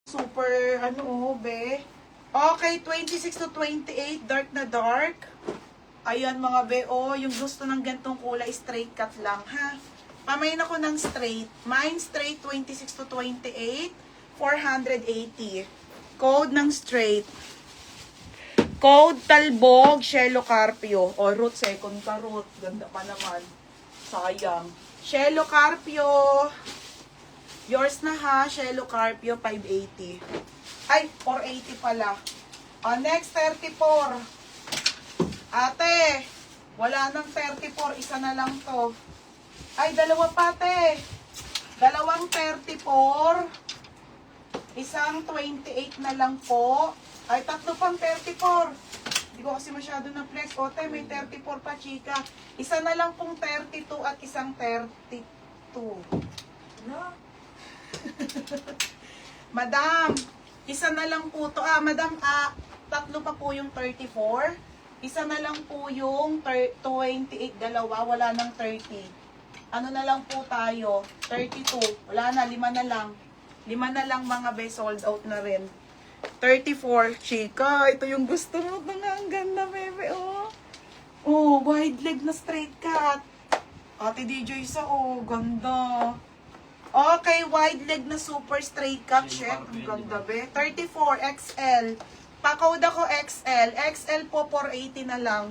Super, be. Okay, 26 to 28, dark na dark. Ayan mga be, yung gusto ng gantong kulay, straight cut lang, ha? Pamayin ako ng straight. Mine straight, 26 to 28, 480. Code ng straight. Code Talbog, Shelo Carpio. O, root, second ka root. Ganda pa naman. Sayang. Shelo Carpio. Yours na ha, Shelo Carpio, 580. Ay, 480 pala. Next, 34. Ate, wala nang 34. Isa na lang to. Ay, dalawa pa, ate. Dalawang 34. Isang 28 na lang po. Ay, tatlo pang 34. Hindi ko kasi masyado na flex. Ote, may 34 pa, chika. Isa na lang pong 32 at isang 32. No? Madam, isa na lang po to. Madam, tatlo pa po yung 34. Isa na lang po yung 28, dalawa, wala nang 30. Ano na lang po tayo? 32. Wala na, 5 na lang. 5 na lang mga be, sold out na rin. 34, chika. Ito yung gusto mo. Ito nga, ang ganda, bebe, oh. Oh, wide leg na straight cut. Ate DJ sa, ganda. Okay, wide leg na super straight cut. Shit, ang ganda, be. 34, XL. Pa-code ako XL. XL po, 480 na lang.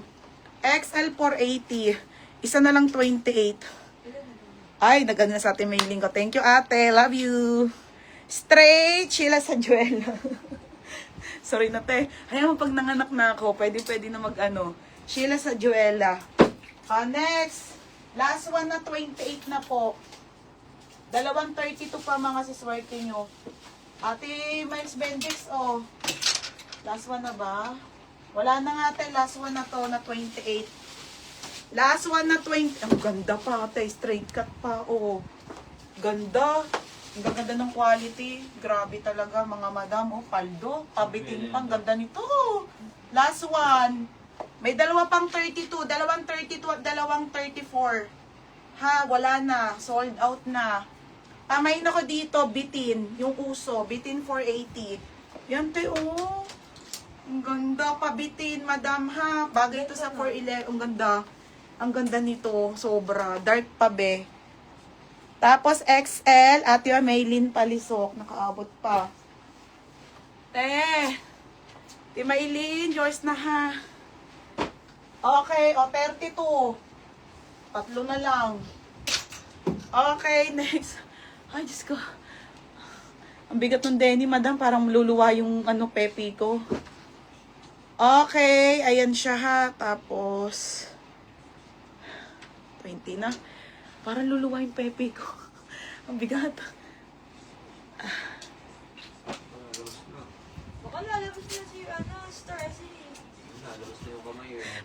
XL, 480. Isa na lang, 28. Ay, nagano na sa ating mailing ko. Thank you, ate. Love you. Straight, Sheila sa Joella. Sorry na, te. Hayaan mo pag nanganak na ako, pwede na mag-ano. Sheila sa Joella. Next. Last one na 28 na po. Dalawang 32 pa mga siswerte nyo. Ate Miles Bendix, Last one na ba? Wala na nga, te. Last one na to, na 28. Last one na 20. Ang ganda pa, ate. Straight cut pa, Ganda. Ang ganda ng quality. Grabe talaga, mga madam. Paldo. Pabitin pa. Ang ganda nito. Last one. May dalawa pang 32. Dalawang 32 at dalawang 34. Ha, wala na. Sold out na. Pamayin ako dito, bitin. Yung uso. Bitin 480. Yan, te, Ang ganda. Pabitin, madam, ha. Bagay ito sa 411. Ang ganda. Ang ganda nito. Sobra. Dark pa, be. Tapos XL, Ate Maylin Palisok, nakaabot pa. Ate Maylin, yours na ha. Okay, 32. Tatlo na lang. Okay, next. Ay, Diyos ko. Ang bigat ng Denny, madam, parang luluwa yung pepe ko. Okay, ayan siya ha. Tapos, 20 na. Parang luluwa yung pepe ko. Ang bigat. Baka lalabas na si Stressy.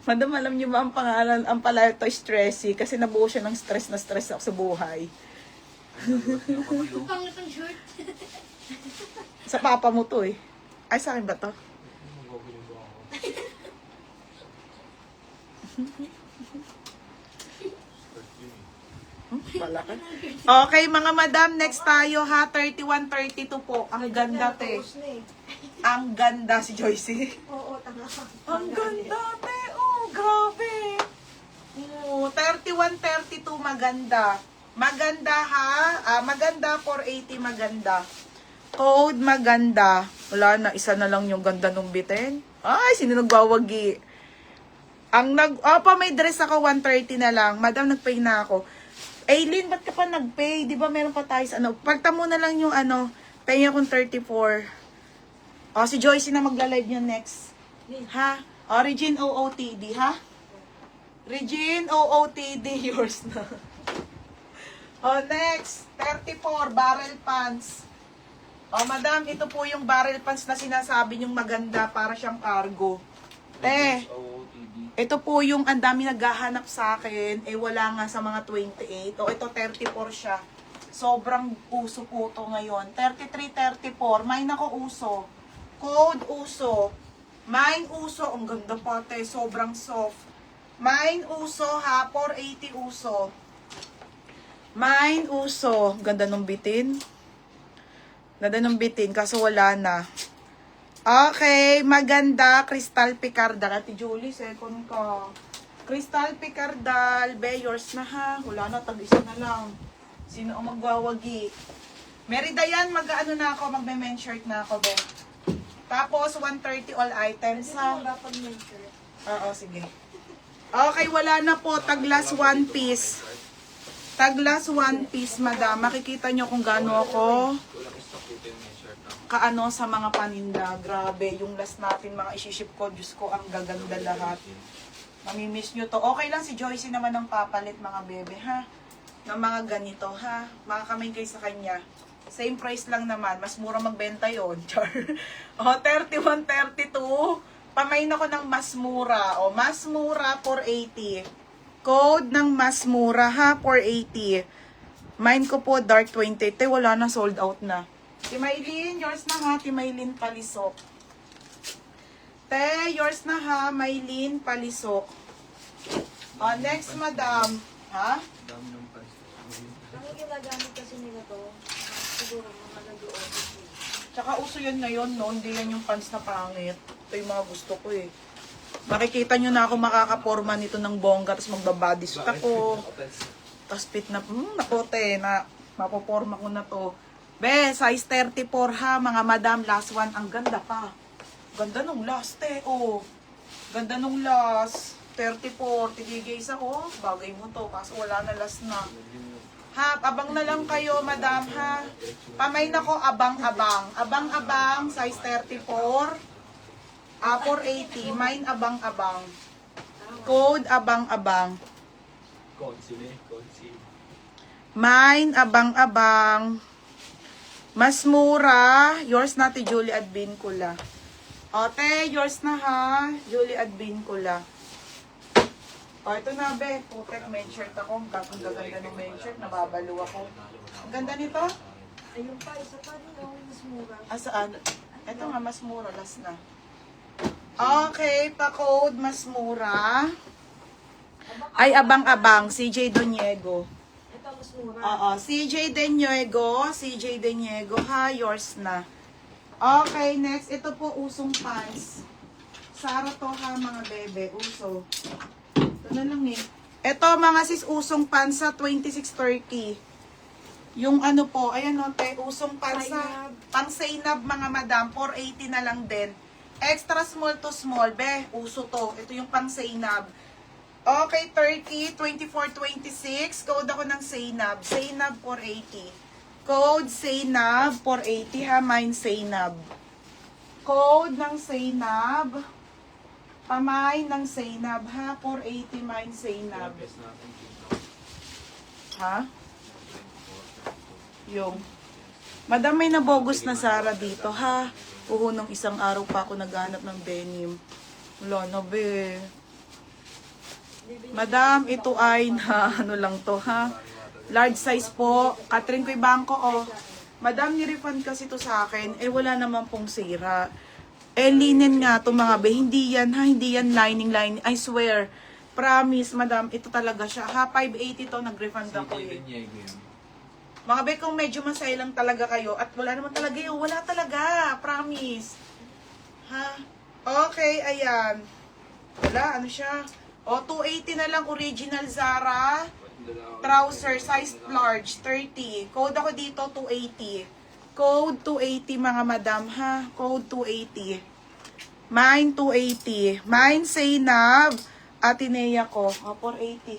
Madam, alam niyo ba ang pangalan, ang pala ito, Stressy? Kasi nabuo siya ng stress na stress ako sa buhay. Pangit ang short. Sa papa mo to eh. Ay, sa akin ba to? Okay, mga madam, next tayo ha. 31, 32 po. Ang ganda, te. Ang ganda si Joycey. Oo, tanga. Ang ganda, te. Grabe. 31, 32, maganda. Maganda ha. Maganda, 480, maganda. Code, maganda. Wala na, isa na lang yung ganda nung bitin. Ay, sino nagbawagi? May dress ako, 130 na lang. Madam, nagpay na ako. Aileen, ba't ka pa nag-pay? Di ba meron pa tayo sa Pagta mo na lang yung pay akong 34. Si Joycey na magla-live niya next. Ha? Regine OOTD, ha? Regine OOTD, yours na. Next. 34, barrel pants. Madam, ito po yung barrel pants na sinasabi yung maganda para siyang cargo. Ito po yung ang dami naghahanap sa akin, wala nga sa mga 28. Ito 34 siya. Sobrang uso po to ngayon. 33, 34. Mine ako uso. Code uso. Mine uso. Ang ganda pa, te. Sobrang soft. Mine uso ha. 480 uso. Mine uso. Ganda nung bitin. Ganda ng bitin, kaso wala na. Okay, maganda. Crystal Picardal. Ate Julie, second ko. Crystal Picardal. Be, yours na ha. Wala na, tag-isa na lang. Sino ang magwawagi? Mary Dayan, mag-ano na ako, magme-men shirt na ako, be. Tapos, 130 all items, ha? Dapat mention. Oo, sige. Okay, wala na po. Taglas one piece. Taglas one piece, madam. Makikita nyo kung gaano ako kaano sa mga paninda. Grabe, yung last natin mga isiship ko. Diyos ko, ang gaganda lahat. Mamimiss nyo to. Okay lang si Joyce naman ang papalit, mga bebe, ha? Ng mga ganito, ha? Makakamay kayo sa kanya. Same price lang naman. Mas mura magbenta yun. Char. O, 31, 32. Pamain ako ng mas mura. O, mas mura, 480. Code ng mas mura, ha? 480. Mine ko po, dark 20. Te, wala na, sold out na. Timaylin, yours na ha. Timaylin Palisok. Te, yours na ha. Maylin Palisok. O, next, madam. Ha? Ang ginagamit kasi nila to, siguro mga nag-o-office. Tsaka uso yun ngayon, no? Hindi yan yung pants na pangit. Ito yung mga gusto ko eh. Makikita nyo na ako makakaporma nito ng bongga, tapos magbabadisuit ako. Tapos fit na, nakote, na mapoporma ko na to. Be, size 34 ha, mga madam, last one. Ang ganda pa. Ganda nung last eh, oh. Ganda nung last. 34, tigigis ako. Bagay mo to, kaso wala na last na. Ha, abang na lang kayo, madam, ha. Pamay na ko, abang-abang. Abang-abang, size 34. 480. Mine, abang-abang. Code, abang-abang. Mine, abang-abang. Mas mura. Yours na, ti Julie Advincula. Ote, yours na ha. Julie Advincula. O, ito na, be. Putek, main shirt ako. Ang gaganda ng main shirt. Nababalo ako. Ang ganda nito. Ayun pa, isa pa rin yung mas mura. Saan? Ito nga, mas mura. Last na. Okay, pa-code, mas mura. Ay, abang-abang. CJ Doniego. Ito mas mura. Oo, CJ Deniego, ha, yours na. Okay, next, ito po usong pants. Sara to ha, mga bebe, uso. Ito na lang eh. Ito, mga sis, usong pants sa 2630. Yung ano po, ayan o, te, usong pants sa pang Zainab, mga madam, 480 na lang din. Extra small to small, be, uso to. Ito yung pang Zainab. Okay, Turkey, 2426. Code ako ng Zainab. Zainab, 480. Code Zainab, 480 ha. Mine, Zainab. Code ng Zainab. Pamay ng Zainab ha. 480, mine, Zainab. Ha? Yung. Madam, may nabogus na Sara dito ha. Nung isang araw pa ako naghanap ng denim. Wala na, be. Madam, ito ay na ano lang to ha. Large size po. Catherine Coy Bangko, oh. Madam, ni-refund kasi to sa akin. Eh, wala naman pong sira. Eh, linen nga to mga be. Hindi yan ha. Hindi yan lining. I swear. Promise, madam. Ito talaga siya. Ha, 580 to. Nag-refund ako eh. Mga be, kung medyo masaya lang talaga kayo. At wala naman talaga yun. Wala talaga. Promise. Ha? Okay, ayan. Wala, ano siya? O, 280 na lang, original Zara. Trouser, size large, 30. Code ako dito, 280. Code 280, mga madam, ha? Code 280. Mine, 280. Mine, Zainab. Atenea ko. O, 480.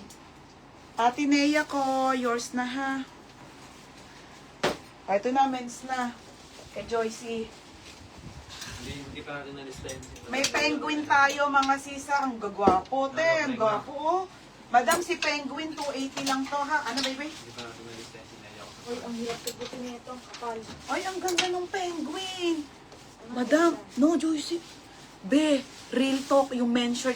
Atenea ko, yours na, ha? O, ito na, men's na. Kay Joycey. Hindi pa natin na-lista yun. May penguin tayo, mga sisa. Ang gagwapo, te. Ang gwapo, oh. Madam, si penguin, 280 lang to, ha? Ano, baby? Hindi pa natin na-lista yun. Uy, ang hirap tubutin nito, ang kapal. Ay, ang ganda ng penguin. Madam, no, Joycey. Be, real talk, yung men's shirt